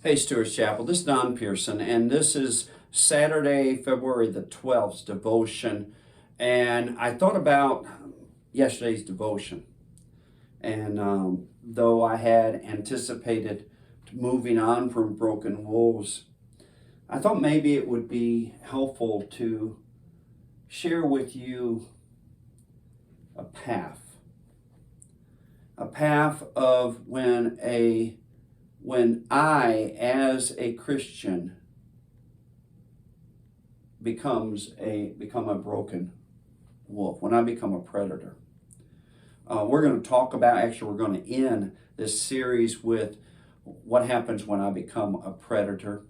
Hey, Stewart's Chapel. This is Don Pierson, and this is Saturday, February the 12th devotion. And I thought about yesterday's devotion. And though I had anticipated moving on from broken wolves, I thought maybe it would be helpful to share with you a path. A path of when I, as a Christian, become a broken wolf, when I become a predator. We're going to talk about, actually, we're going to end this series with what happens when I become a predator.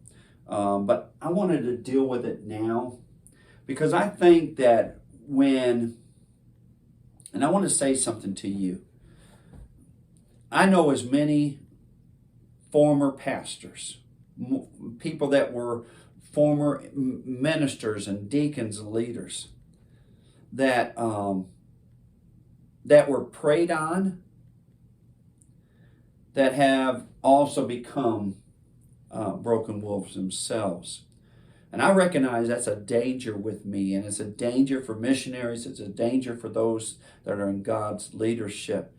But I wanted to deal with it now because I think that and I want to say something to you. I know as many former pastors, people that were former ministers and deacons and leaders that were preyed on, that have also become broken wolves themselves. And I recognize that's a danger with me, and it's a danger for missionaries, it's a danger for those that are in God's leadership.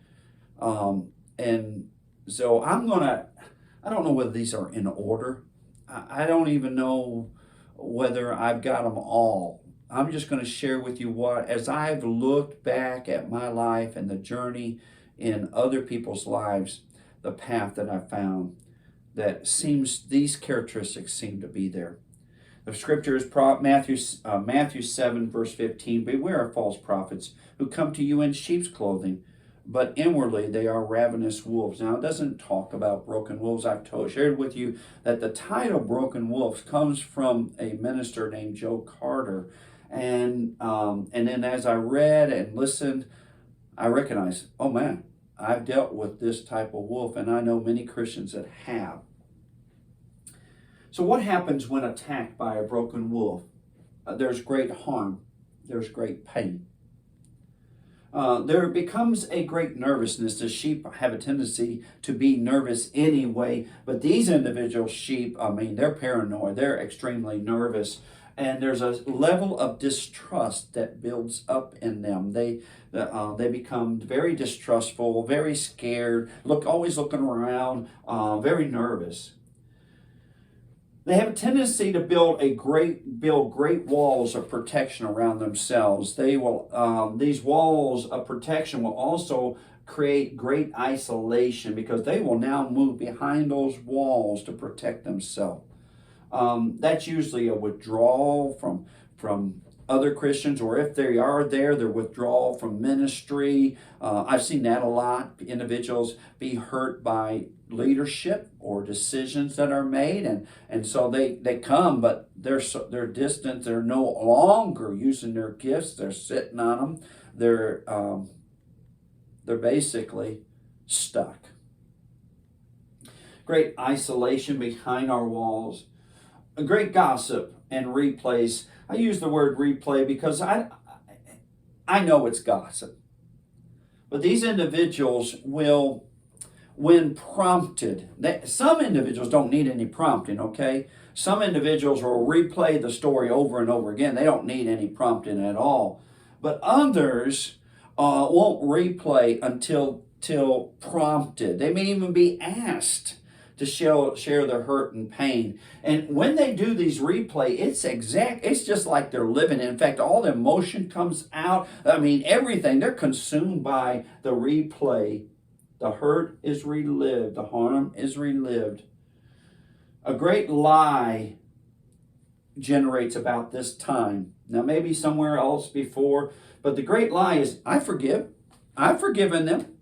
And so I don't know whether these are in order. I don't even know whether I've got them all. I'm just going to share with you what, as I've looked back at my life and the journey in other people's lives, the path that I found these characteristics seem to be there. The scripture is Matthew 7, verse 15. Beware of false prophets who come to you in sheep's clothing, but inwardly they are ravenous wolves. Now, it doesn't talk about broken wolves. I've shared with you that the title Broken Wolves comes from a minister named Joe Carter. And then as I read and listened, I recognized, oh man, I've dealt with this type of wolf, and I know many Christians that have. So what happens when attacked by a broken wolf? There's great harm. There's great pain. There becomes a great nervousness. The sheep have a tendency to be nervous anyway, but these individual sheep, they're paranoid. They're extremely nervous, and there's a level of distrust that builds up in them. They become very distrustful, very scared, always looking around, very nervous. They have a tendency to build great walls of protection around themselves. These walls of protection will also create great isolation because they will now move behind those walls to protect themselves. That's usually a withdrawal from other Christians, or if they are there, their withdrawal from ministry. I've seen that a lot. Individuals be hurt by leadership or decisions that are made, and so they come, but they're distant. They're no longer using their gifts. They're sitting on them. They're basically stuck. Great isolation behind our walls. A great gossip and replays. I use the word replay because I know it's gossip. But these individuals will, when prompted, some individuals don't need any prompting, okay? Some individuals will replay the story over and over again. They don't need any prompting at all. But others won't replay until prompted. They may even be asked to share their hurt and pain. And when they do these replay, it's just like they're living. In fact, all the emotion comes out. Everything. They're consumed by the replay. The hurt is relived. The harm is relived. A great lie generates about this time. Now, maybe somewhere else before, but the great lie is, I forgive. I've forgiven them.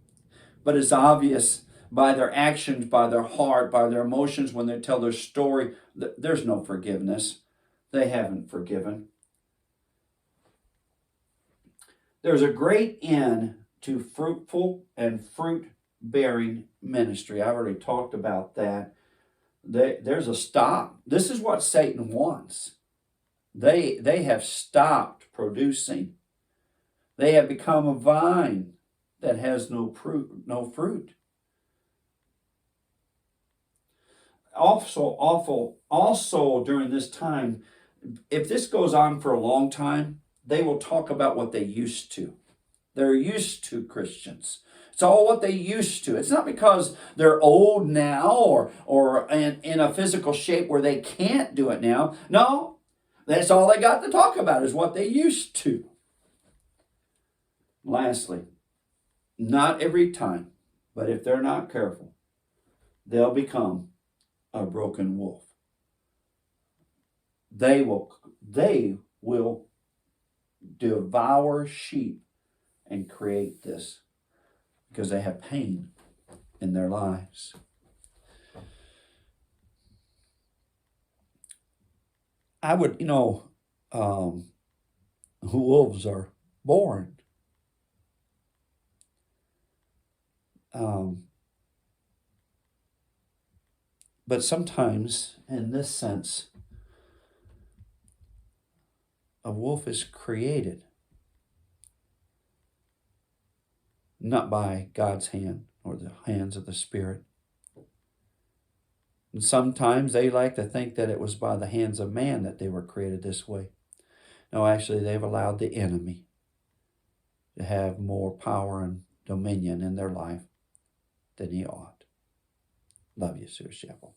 But it's obvious by their actions, by their heart, by their emotions, when they tell their story, there's no forgiveness. They haven't forgiven. There's a great end to fruitful and fruit-bearing ministry. I've already talked about that. There's a stop. This is what Satan wants. They have stopped producing. They have become a vine that has no fruit. also during this time, if this goes on for a long time, they will talk about what they used to. They're used to Christians. It's all what they used to. It's not because they're old now or in a physical shape where they can't do it now. No, that's all they got to talk about is what they used to. Lastly, not every time, but if they're not careful, they'll become a broken wolf. They will devour sheep and create this because they have pain in their lives. I would, wolves are born. But sometimes, in this sense, a wolf is created not by God's hand or the hands of the Spirit. And sometimes they like to think that it was by the hands of man that they were created this way. No, actually, they've allowed the enemy to have more power and dominion in their life than he ought. Love you, Sue Chapel.